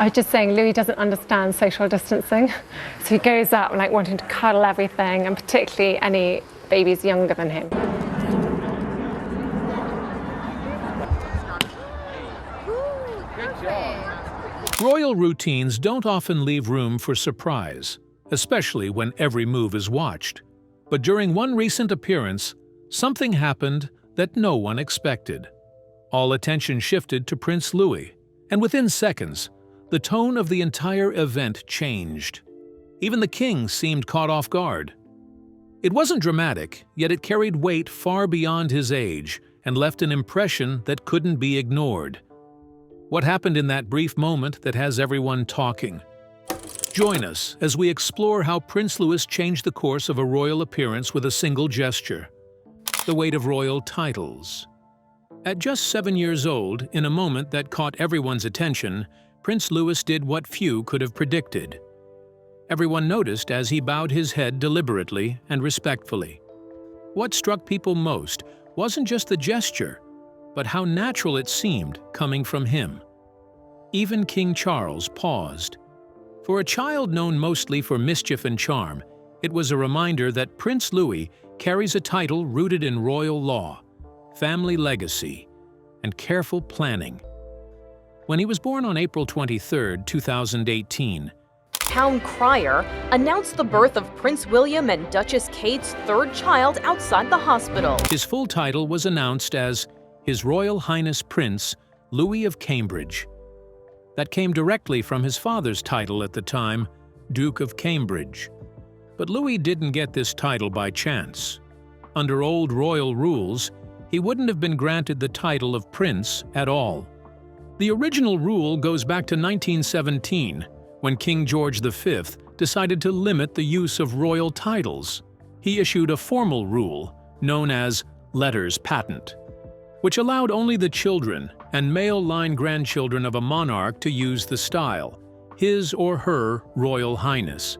I was just saying Louis doesn't understand social distancing. So he goes up like wanting to cuddle everything, and particularly any babies younger than him. Royal routines don't often leave room for surprise, especially when every move is watched. But during one recent appearance, something happened that no one expected. All attention shifted to Prince Louis, and within seconds, the tone of the entire event changed. Even the king seemed caught off guard. It wasn't dramatic, yet it carried weight far beyond his age and left an impression that couldn't be ignored. What happened in that brief moment that has everyone talking? Join us as we explore how Prince Louis changed the course of a royal appearance with a single gesture. The weight of royal titles. At just 7 years old, in a moment that caught everyone's attention, Prince Louis did what few could have predicted. Everyone noticed as he bowed his head deliberately and respectfully. What struck people most wasn't just the gesture, but how natural it seemed coming from him. Even King Charles paused. For a child known mostly for mischief and charm, it was a reminder that Prince Louis carries a title rooted in royal law, family legacy, and careful planning. When he was born on April 23, 2018, Town crier announced the birth of Prince William and Duchess Kate's third child outside the hospital. His full title was announced as His Royal Highness Prince Louis of Cambridge. That came directly from his father's title at the time, Duke of Cambridge. But Louis didn't get this title by chance. Under old royal rules, he wouldn't have been granted the title of prince at all. The original rule goes back to 1917, when King George V decided to limit the use of royal titles. He issued a formal rule, known as letters patent, which allowed only the children and male-line grandchildren of a monarch to use the style, His or Her Royal Highness.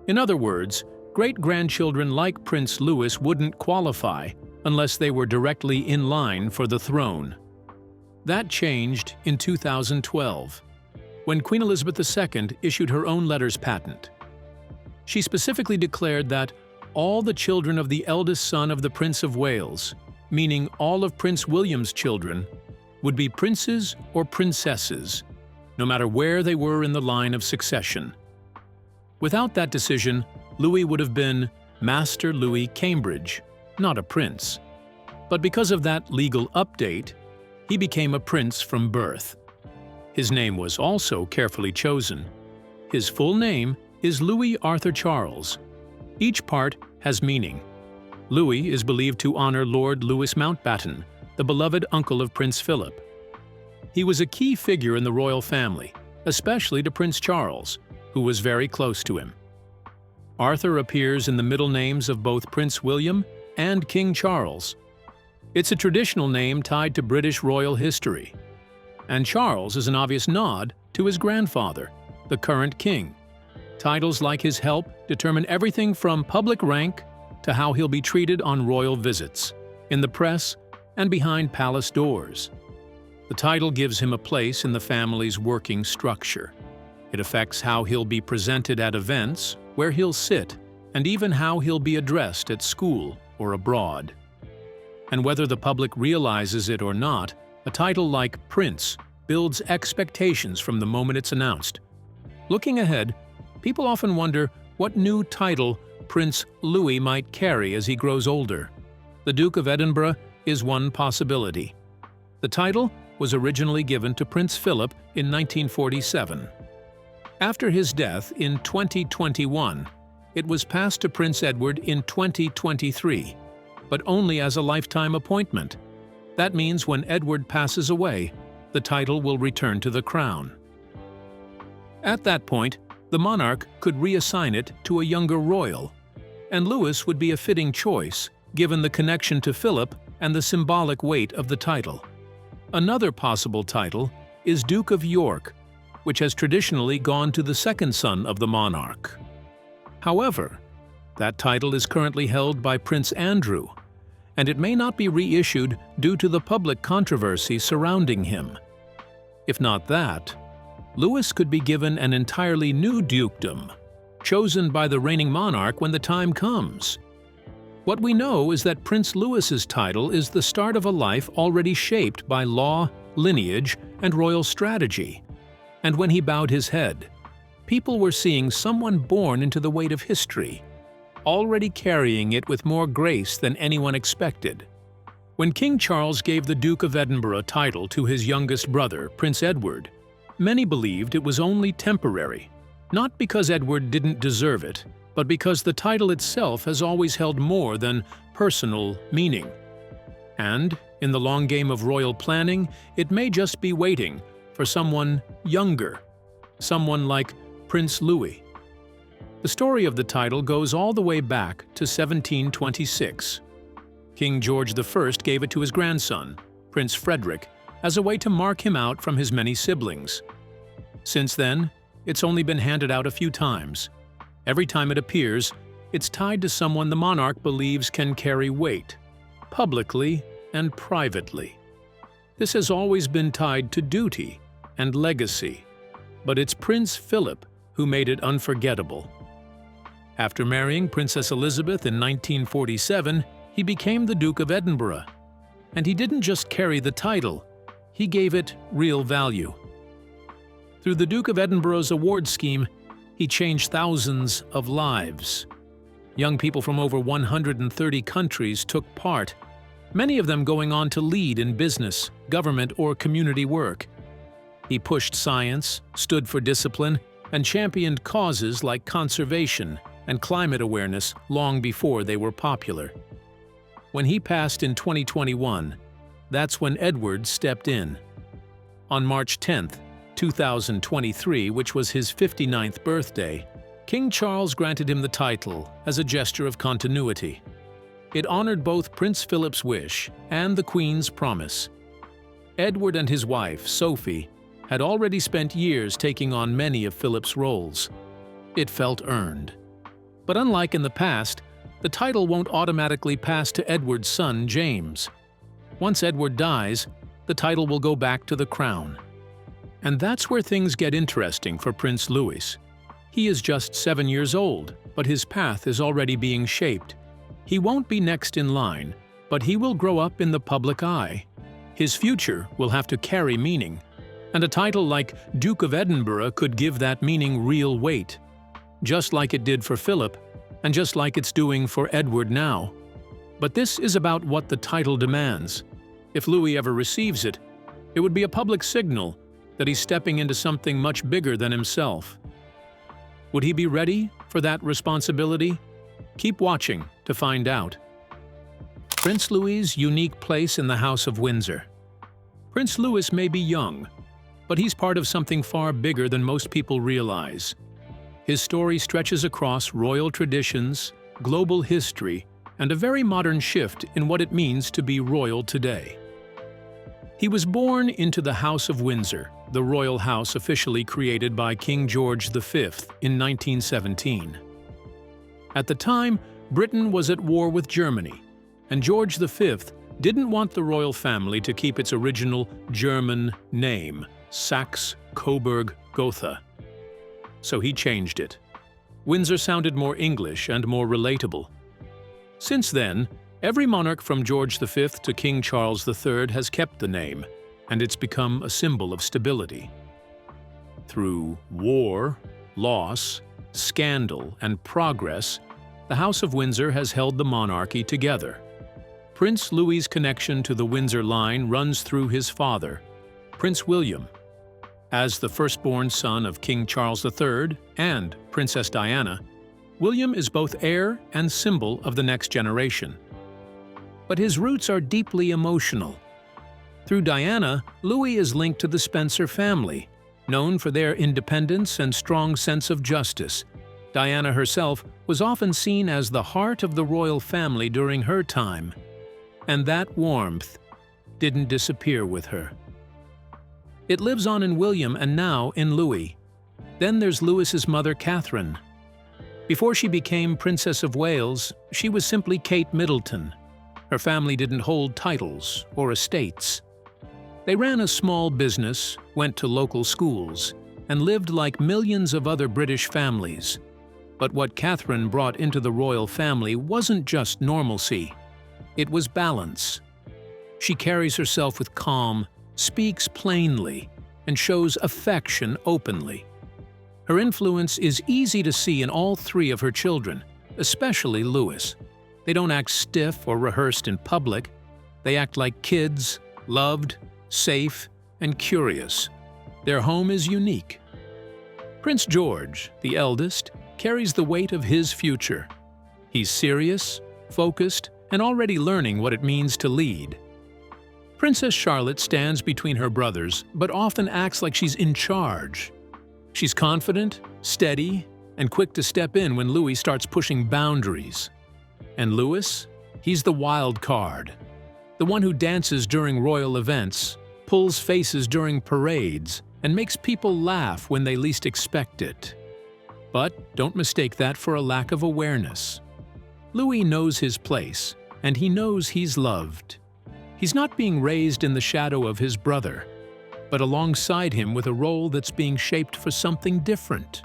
In other words, great-grandchildren like Prince Louis wouldn't qualify unless they were directly in line for the throne. That changed in 2012, when Queen Elizabeth II issued her own letters patent. She specifically declared that all the children of the eldest son of the Prince of Wales, meaning all of Prince William's children, would be princes or princesses, no matter where they were in the line of succession. Without that decision, Louis would have been Master Louis Cambridge, not a prince. But because of that legal update, he became a prince from birth. His name was also carefully chosen. His full name is Louis Arthur Charles. Each part has meaning. Louis is believed to honor Lord Louis Mountbatten, the beloved uncle of Prince Philip. He was a key figure in the royal family, especially to Prince Charles, who was very close to him. Arthur appears in the middle names of both Prince William and King Charles. It's a traditional name tied to British royal history. And Charles is an obvious nod to his grandfather, the current king. Titles like his help determine everything from public rank to how he'll be treated on royal visits, in the press, and behind palace doors. The title gives him a place in the family's working structure. It affects how he'll be presented at events, where he'll sit, and even how he'll be addressed at school or abroad. And whether the public realizes it or not, a title like Prince builds expectations from the moment it's announced. Looking ahead, people often wonder what new title Prince Louis might carry as he grows older. The Duke of Edinburgh is one possibility. The title was originally given to Prince Philip in 1947. After his death in 2021, it was passed to Prince Edward in 2023, but only as a lifetime appointment. That means when Edward passes away, the title will return to the crown. At that point, the monarch could reassign it to a younger royal, and Louis would be a fitting choice given the connection to Philip and the symbolic weight of the title. Another possible title is Duke of York, which has traditionally gone to the second son of the monarch. However, that title is currently held by Prince Andrew, and it may not be reissued due to the public controversy surrounding him. If not that, Louis could be given an entirely new dukedom, chosen by the reigning monarch when the time comes. What we know is that Prince Louis's title is the start of a life already shaped by law, lineage, and royal strategy. And when he bowed his head, people were seeing someone born into the weight of history, already carrying it with more grace than anyone expected. When King Charles gave the Duke of Edinburgh title to his youngest brother, Prince Edward, many believed it was only temporary, not because Edward didn't deserve it, but because the title itself has always held more than personal meaning. And, in the long game of royal planning, it may just be waiting for someone younger, someone like Prince Louis. The story of the title goes all the way back to 1726. King George I gave it to his grandson, Prince Frederick, as a way to mark him out from his many siblings. Since then, it's only been handed out a few times. Every time it appears, it's tied to someone the monarch believes can carry weight, publicly and privately. This has always been tied to duty and legacy, but it's Prince Philip who made it unforgettable. After marrying Princess Elizabeth in 1947, he became the Duke of Edinburgh. And he didn't just carry the title, he gave it real value. Through the Duke of Edinburgh's award scheme, he changed thousands of lives. Young people from over 130 countries took part, many of them going on to lead in business, government, or community work. He pushed science, stood for discipline, and championed causes like conservation and climate awareness long before they were popular. When he passed in 2021, that's when Edward stepped in. On March 10, 2023, which was his 59th birthday, King Charles granted him the title as a gesture of continuity. It honored both Prince Philip's wish and the Queen's promise. Edward and his wife, Sophie, had already spent years taking on many of Philip's roles. It felt earned. But unlike in the past, the title won't automatically pass to Edward's son, James. Once Edward dies, the title will go back to the crown. And that's where things get interesting for Prince Louis. He is just 7 years old, but his path is already being shaped. He won't be next in line, but he will grow up in the public eye. His future will have to carry meaning, and a title like Duke of Edinburgh could give that meaning real weight, just like it did for Philip, and just like it's doing for Edward now. But this is about what the title demands. If Louis ever receives it, it would be a public signal that he's stepping into something much bigger than himself. Would he be ready for that responsibility? Keep watching to find out. Prince Louis's unique place in the House of Windsor. Prince Louis may be young, but he's part of something far bigger than most people realize. His story stretches across royal traditions, global history, and a very modern shift in what it means to be royal today. He was born into the House of Windsor, the royal house officially created by King George V in 1917. At the time, Britain was at war with Germany, and George V didn't want the royal family to keep its original German name, Saxe-Coburg-Gotha. So he changed it. Windsor sounded more English and more relatable. Since then, every monarch from George V to King Charles III has kept the name, and it's become a symbol of stability. Through war, loss, scandal, and progress, the House of Windsor has held the monarchy together. Prince Louis's connection to the Windsor line runs through his father, Prince William. As the firstborn son of King Charles III and Princess Diana, William is both heir and symbol of the next generation. But his roots are deeply emotional. Through Diana, Louis is linked to the Spencer family, known for their independence and strong sense of justice. Diana herself was often seen as the heart of the royal family during her time, and that warmth didn't disappear with her. It lives on in William and now in Louis. Then there's Louis's mother, Catherine. Before she became Princess of Wales, she was simply Kate Middleton. Her family didn't hold titles or estates. They ran a small business, went to local schools, and lived like millions of other British families. But what Catherine brought into the royal family wasn't just normalcy. It was balance. She carries herself with calm, speaks plainly, and shows affection openly. Her influence is easy to see in all three of her children, especially Louis. They don't act stiff or rehearsed in public. They act like kids, loved, safe, and curious. Their home is unique. Prince George, the eldest, carries the weight of his future. He's serious, focused, and already learning what it means to lead. Princess Charlotte stands between her brothers, but often acts like she's in charge. She's confident, steady, and quick to step in when Louis starts pushing boundaries. And Louis? He's the wild card. The one who dances during royal events, pulls faces during parades, and makes people laugh when they least expect it. But don't mistake that for a lack of awareness. Louis knows his place, and he knows he's loved. He's not being raised in the shadow of his brother, but alongside him with a role that's being shaped for something different.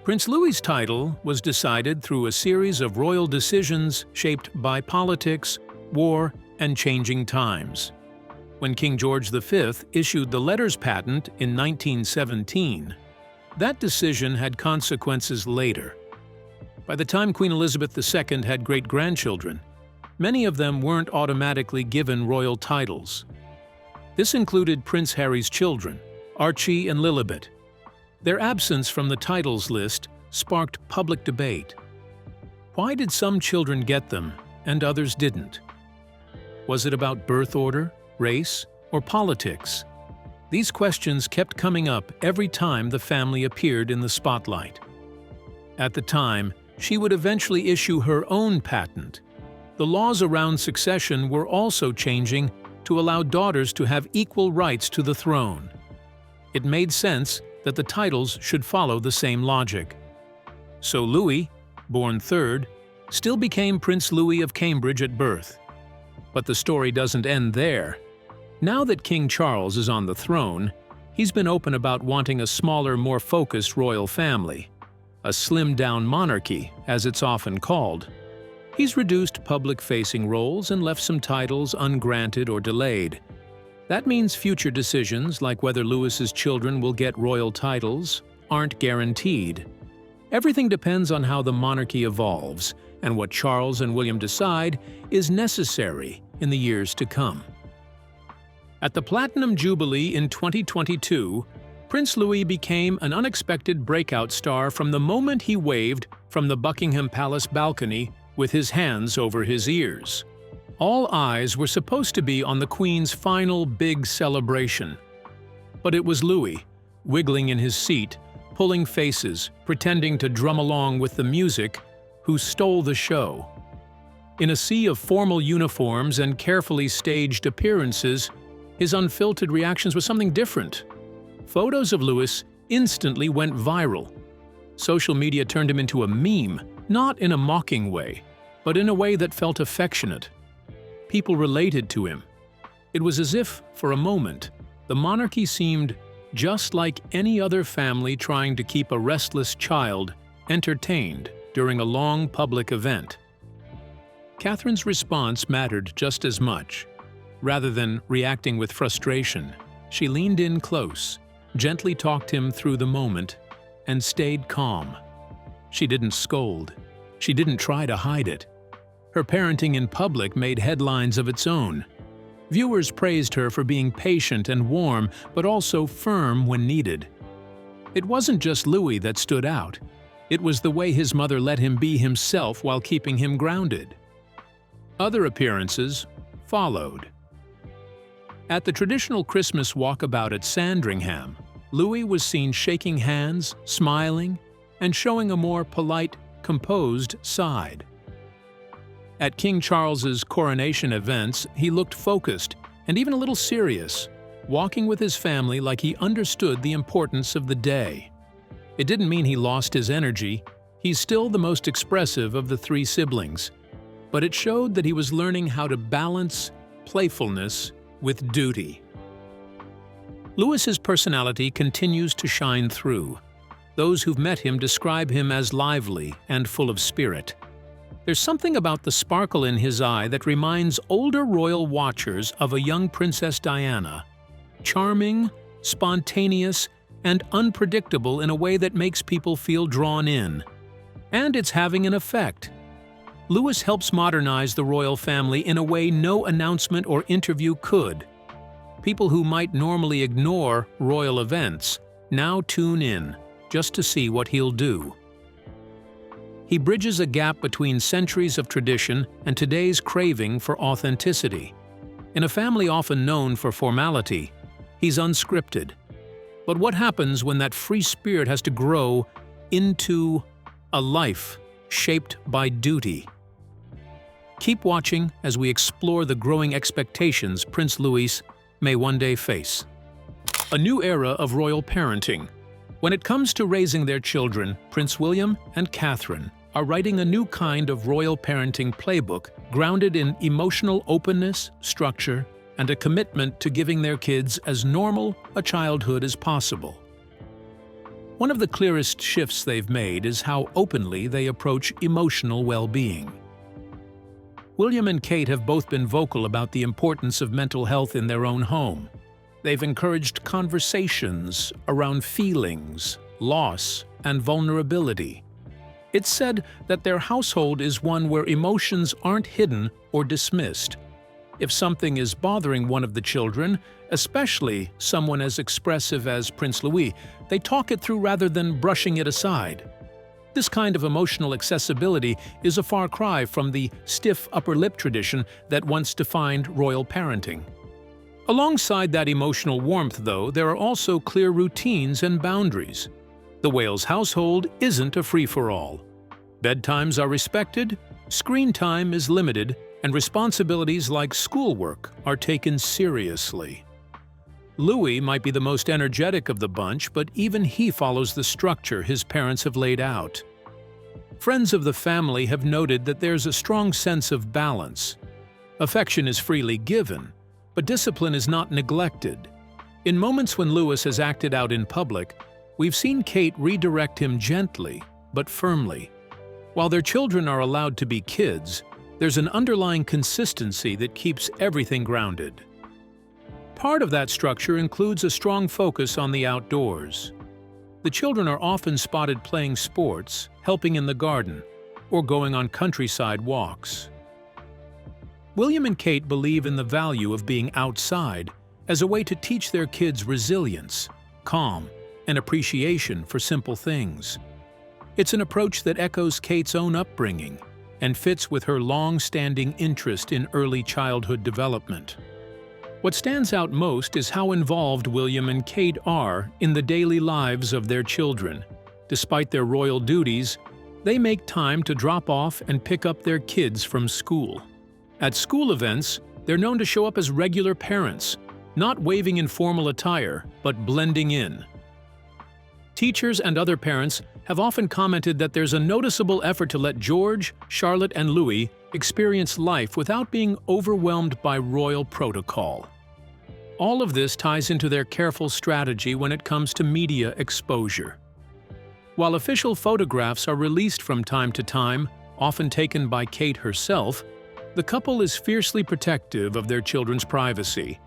Prince Louis's title was decided through a series of royal decisions shaped by politics, war, and changing times. When King George V issued the letters patent in 1917, that decision had consequences later. By the time Queen Elizabeth II had great-grandchildren, many of them weren't automatically given royal titles. This included Prince Harry's children, Archie and Lilibet. Their absence from the titles list sparked public debate. Why did some children get them and others didn't? Was it about birth order, race, or politics? These questions kept coming up every time the family appeared in the spotlight. At the time, she would eventually issue her own patent. The laws around succession were also changing to allow daughters to have equal rights to the throne. It made sense that the titles should follow the same logic. So Louis, born third, still became Prince Louis of Cambridge at birth. But the story doesn't end there. Now that King Charles is on the throne, he's been open about wanting a smaller, more focused royal family. A slimmed-down monarchy, as it's often called. He's reduced public-facing roles and left some titles ungranted or delayed. That means future decisions, like whether Louis's children will get royal titles, aren't guaranteed. Everything depends on how the monarchy evolves, and what Charles and William decide is necessary in the years to come. At the Platinum Jubilee in 2022, Prince Louis became an unexpected breakout star from the moment he waved from the Buckingham Palace balcony with his hands over his ears. All eyes were supposed to be on the Queen's final big celebration. But it was Louis, wiggling in his seat, pulling faces, pretending to drum along with the music, who stole the show. In a sea of formal uniforms and carefully staged appearances, his unfiltered reactions were something different. Photos of Louis instantly went viral. Social media turned him into a meme, not in a mocking way, but in a way that felt affectionate. People related to him. It was as if, for a moment, the monarchy seemed just like any other family trying to keep a restless child entertained during a long public event. Catherine's response mattered just as much. Rather than reacting with frustration, she leaned in close, gently talked him through the moment, and stayed calm. She didn't scold. She didn't try to hide it. Her parenting in public made headlines of its own. Viewers praised her for being patient and warm, but also firm when needed. It wasn't just Louis that stood out. It was the way his mother let him be himself while keeping him grounded. Other appearances followed. At the traditional Christmas walkabout at Sandringham, Louis was seen shaking hands, smiling, and showing a more polite, composed side. At King Charles's coronation events, he looked focused and even a little serious, walking with his family like he understood the importance of the day. It didn't mean he lost his energy. He's still the most expressive of the three siblings, but it showed that he was learning how to balance playfulness with duty. Louis's personality continues to shine through. Those who've met him describe him as lively and full of spirit. There's something about the sparkle in his eye that reminds older royal watchers of a young Princess Diana. Charming, spontaneous, and unpredictable in a way that makes people feel drawn in. And it's having an effect. Louis helps modernize the royal family in a way no announcement or interview could. People who might normally ignore royal events now tune in just to see what he'll do. He bridges a gap between centuries of tradition and today's craving for authenticity. In a family often known for formality, he's unscripted. But what happens when that free spirit has to grow into a life shaped by duty? Keep watching as we explore the growing expectations Prince Louis may one day face. A new era of royal parenting. When it comes to raising their children, Prince William and Catherine are writing a new kind of royal parenting playbook grounded in emotional openness, structure, and a commitment to giving their kids as normal a childhood as possible. One of the clearest shifts they've made is how openly they approach emotional well-being. William and Kate have both been vocal about the importance of mental health in their own home. They've encouraged conversations around feelings, loss, and vulnerability. It's said that their household is one where emotions aren't hidden or dismissed. If something is bothering one of the children, especially someone as expressive as Prince Louis, they talk it through rather than brushing it aside. This kind of emotional accessibility is a far cry from the stiff upper lip tradition that once defined royal parenting. Alongside that emotional warmth, though, there are also clear routines and boundaries. The Wales household isn't a free-for-all. Bedtimes are respected, screen time is limited, and responsibilities like schoolwork are taken seriously. Louis might be the most energetic of the bunch, but even he follows the structure his parents have laid out. Friends of the family have noted that there's a strong sense of balance. Affection is freely given, but discipline is not neglected. In moments when Louis has acted out in public, we've seen Kate redirect him gently but firmly. While their children are allowed to be kids, there's an underlying consistency that keeps everything grounded. Part of that structure includes a strong focus on the outdoors. The children are often spotted playing sports, helping in the garden, or going on countryside walks. William and Kate believe in the value of being outside as a way to teach their kids resilience, calm, and appreciation for simple things. It's an approach that echoes Kate's own upbringing and fits with her long-standing interest in early childhood development. What stands out most is how involved William and Kate are in the daily lives of their children. Despite their royal duties, they make time to drop off and pick up their kids from school. At school events, they're known to show up as regular parents, not waving in formal attire, but blending in. Teachers and other parents have often commented that there's a noticeable effort to let George, Charlotte, and Louis experience life without being overwhelmed by royal protocol. All of this ties into their careful strategy when it comes to media exposure. While official photographs are released from time to time, often taken by Kate herself, the couple is fiercely protective of their children's privacy.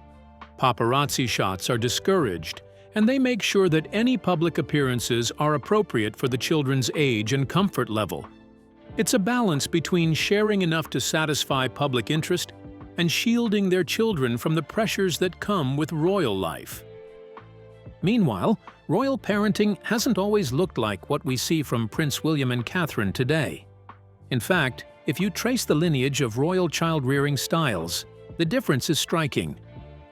Paparazzi shots are discouraged, and they make sure that any public appearances are appropriate for the children's age and comfort level. It's a balance between sharing enough to satisfy public interest and shielding their children from the pressures that come with royal life. Meanwhile, royal parenting hasn't always looked like what we see from Prince William and Catherine today. In fact, if you trace the lineage of royal child-rearing styles, the difference is striking.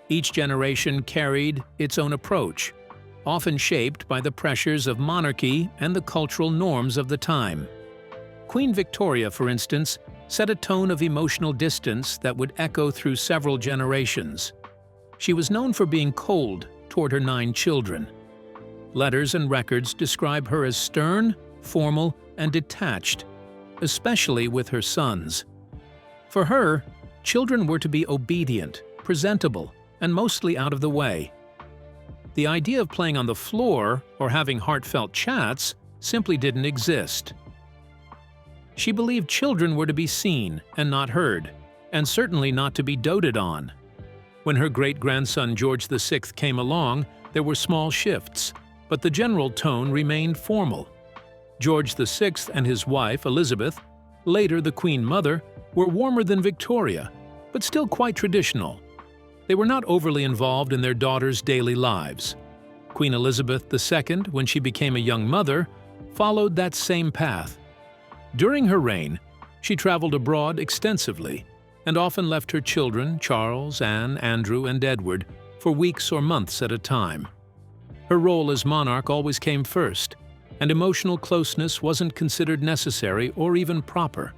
Each generation carried its own approach, often shaped by the pressures of monarchy and the cultural norms of the time. Queen Victoria, for instance, set a tone of emotional distance that would echo through several generations. She was known for being cold toward her 9 children. Letters and records describe her as stern, formal, and detached, especially with her sons. For her, children were to be obedient, presentable, and mostly out of the way. The idea of playing on the floor or having heartfelt chats simply didn't exist. She believed children were to be seen and not heard, and certainly not to be doted on. When her great-grandson George VI came along, there were small shifts, but the general tone remained formal. George VI and his wife, Elizabeth, later the Queen Mother, were warmer than Victoria, but still quite traditional. They were not overly involved in their daughters' daily lives. Queen Elizabeth II, when she became a young mother, followed that same path. During her reign, she traveled abroad extensively and often left her children, Charles, Anne, Andrew, and Edward, for weeks or months at a time. Her role as monarch always came first, and emotional closeness wasn't considered necessary or even proper.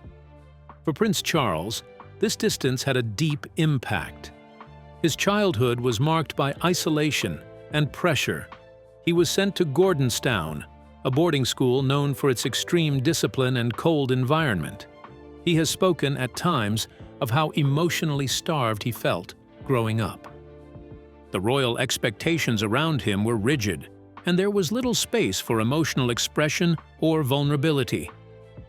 For Prince Charles, this distance had a deep impact. His childhood was marked by isolation and pressure. He was sent to Gordonstown, a boarding school known for its extreme discipline and cold environment. He has spoken at times of how emotionally starved he felt growing up. The royal expectations around him were rigid, and there was little space for emotional expression or vulnerability.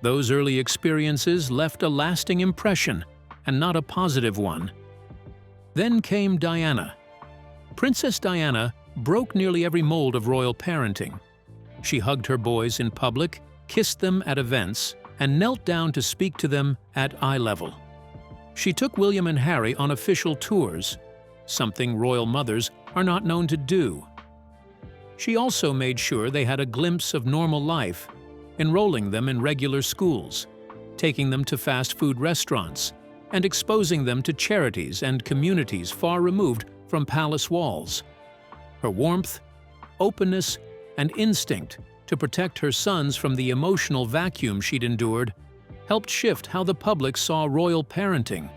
Those early experiences left a lasting impression, and not a positive one. Then came Diana. Princess Diana broke nearly every mold of royal parenting. She hugged her boys in public, kissed them at events, and knelt down to speak to them at eye level. She took William and Harry on official tours, something royal mothers are not known to do. She also made sure they had a glimpse of normal life, enrolling them in regular schools, taking them to fast food restaurants, and exposing them to charities and communities far removed from palace walls. Her warmth, openness, and instinct to protect her sons from the emotional vacuum she'd endured helped shift how the public saw royal parenting.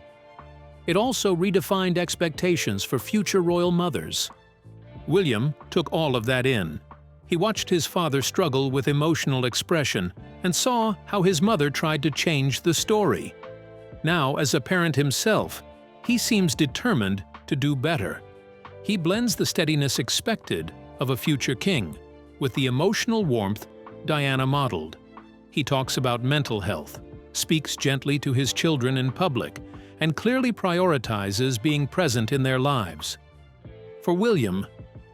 It also redefined expectations for future royal mothers. William took all of that in. He watched his father struggle with emotional expression and saw how his mother tried to change the story. Now, as a parent himself, he seems determined to do better. He blends the steadiness expected of a future king with the emotional warmth Diana modeled. He talks about mental health, speaks gently to his children in public, and clearly prioritizes being present in their lives. For William,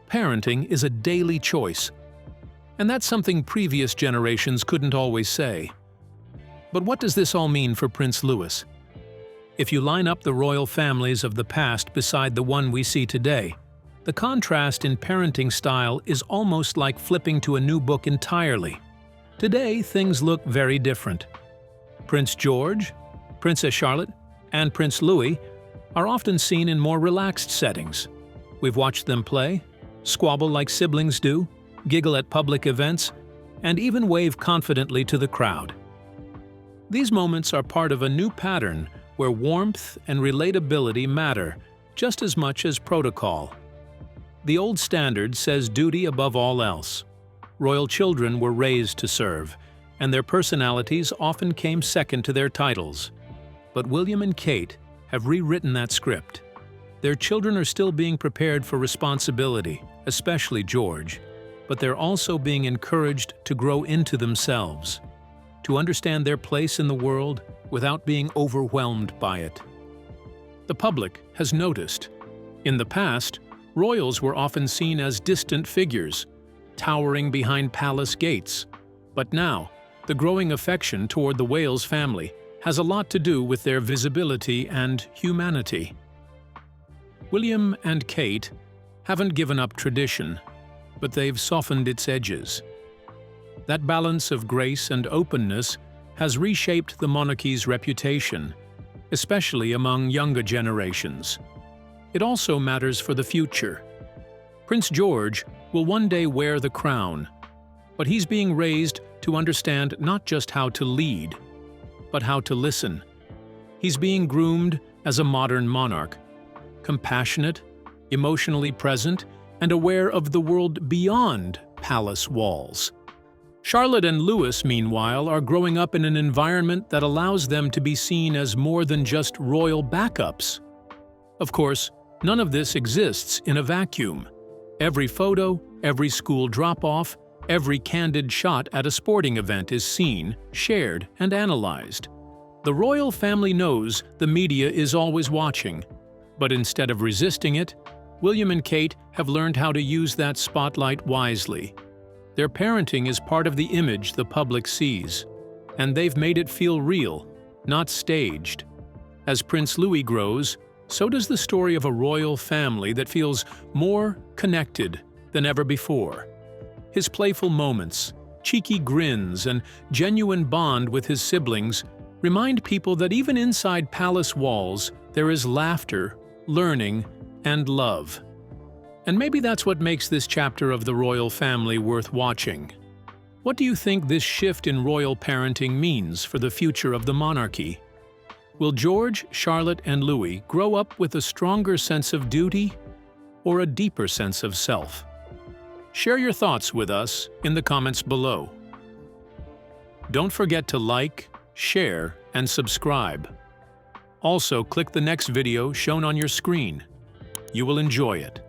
parenting is a daily choice, and that's something previous generations couldn't always say. But what does this all mean for Prince Louis? If you line up the royal families of the past beside the one we see today, the contrast in parenting style is almost like flipping to a new book entirely. Today, things look very different. Prince George, Princess Charlotte, and Prince Louis are often seen in more relaxed settings. We've watched them play, squabble like siblings do, giggle at public events, and even wave confidently to the crowd. These moments are part of a new pattern where warmth and relatability matter just as much as protocol. The old standard says duty above all else. Royal children were raised to serve, and their personalities often came second to their titles. But William and Kate have rewritten that script. Their children are still being prepared for responsibility, especially George, but they're also being encouraged to grow into themselves, to understand their place in the world without being overwhelmed by it. The public has noticed. In the past, royals were often seen as distant figures, towering behind palace gates. But now, the growing affection toward the Wales family has a lot to do with their visibility and humanity. William and Kate haven't given up tradition, but they've softened its edges. That balance of grace and openness has reshaped the monarchy's reputation, especially among younger generations. It also matters for the future. Prince George will one day wear the crown, but he's being raised to understand not just how to lead, but how to listen. He's being groomed as a modern monarch, compassionate, emotionally present, and aware of the world beyond palace walls. Charlotte and Louis, meanwhile, are growing up in an environment that allows them to be seen as more than just royal backups. Of course, none of this exists in a vacuum. Every photo, every school drop-off, every candid shot at a sporting event is seen, shared, and analyzed. The royal family knows the media is always watching, but instead of resisting it, William and Kate have learned how to use that spotlight wisely. Their parenting is part of the image the public sees, and they've made it feel real, not staged. As Prince Louis grows, so does the story of a royal family that feels more connected than ever before. His playful moments, cheeky grins, and genuine bond with his siblings remind people that even inside palace walls, there is laughter, learning, and love. And maybe that's what makes this chapter of the royal family worth watching. What do you think this shift in royal parenting means for the future of the monarchy? Will George, Charlotte, and Louis grow up with a stronger sense of duty or a deeper sense of self? Share your thoughts with us in the comments below. Don't forget to like, share, and subscribe. Also, click the next video shown on your screen. You will enjoy it.